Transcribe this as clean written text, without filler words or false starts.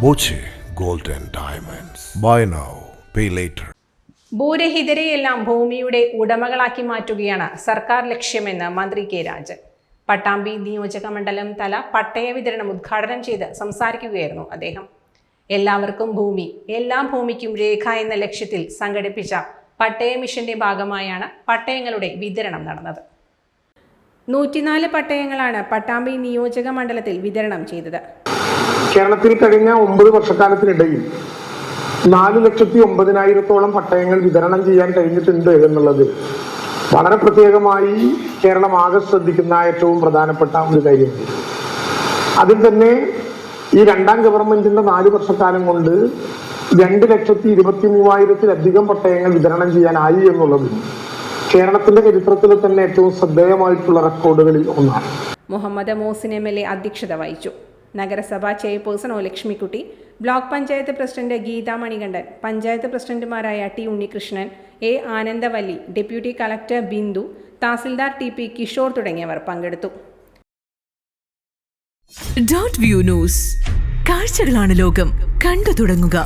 Boche gold and diamonds. Buy now, pay later. ഭൂരഹിതരെയെല്ലാം ഭൂമിയുടെ ഉടമകളാക്കി മാറ്റുകയാണ് സർക്കാർ ലക്ഷ്യമെന്ന് മന്ത്രി കെ രാജൻ. പട്ടാമ്പി നിയോജക മണ്ഡലം തല പട്ടയ വിതരണം ഉദ്ഘാടനം ചെയ്ത് സംസാരിക്കുകയായിരുന്നു അദ്ദേഹം. എല്ലാവർക്കും ഭൂമി, എല്ലാ ഭൂമിക്കും രേഖ എന്ന ലക്ഷ്യത്തിൽ സംഘടിപ്പിച്ച പട്ടയ മിഷന്റെ ഭാഗമായാണ് പട്ടയങ്ങളുടെ വിതരണം നടന്നത്. 104 പട്ടയങ്ങളാണ് പട്ടാമ്പി നിയോജക മണ്ഡലത്തിൽ വിതരണം ചെയ്തത്. കേരളത്തിൽ കഴിഞ്ഞ 9 വർഷക്കാലത്തിനിടയിൽ 4,09,000-ഓളം പട്ടയങ്ങൾ വിതരണം ചെയ്യാൻ കഴിഞ്ഞിട്ടുണ്ട് എന്നുള്ളത് വളരെ പ്രത്യേകമായി കേരളം ആകെ ശ്രദ്ധിക്കുന്ന ഏറ്റവും പ്രധാനപ്പെട്ട ഒരു കാര്യമാണ്. അതിൽ തന്നെ ഈ രണ്ടാം ഗവൺമെന്റിന്റെ 4 വർഷക്കാലം കൊണ്ട് 2,23,000-ലധികം പട്ടയങ്ങൾ വിതരണം ചെയ്യാനായി എന്നുള്ളത് കേരളത്തിന്റെ ചരിത്രത്തിൽ തന്നെ ഏറ്റവും ശ്രദ്ധേയമായിട്ടുള്ള റെക്കോർഡുകളിൽ ഒന്നാണ്. മുഹമ്മദ് മോസിൻ MLA അധ്യക്ഷത വഹിച്ചു. നഗരസഭാ chairperson Lakshmikutty, block panchayat president Geetha Manikandan, panchayat പ്രസിഡന്റുമാരായ T Unnikrishnan, A Anandavalli, deputy collector Bindu, tahsildar TP Kishore തുടങ്ങിയവർ പങ്കെടുത്തു. ഡോട്ട് വ്യൂ ന്യൂസ്, കാഴ്ചകളാണ് ലോകം, കണ്ടു തുടങ്ങുക.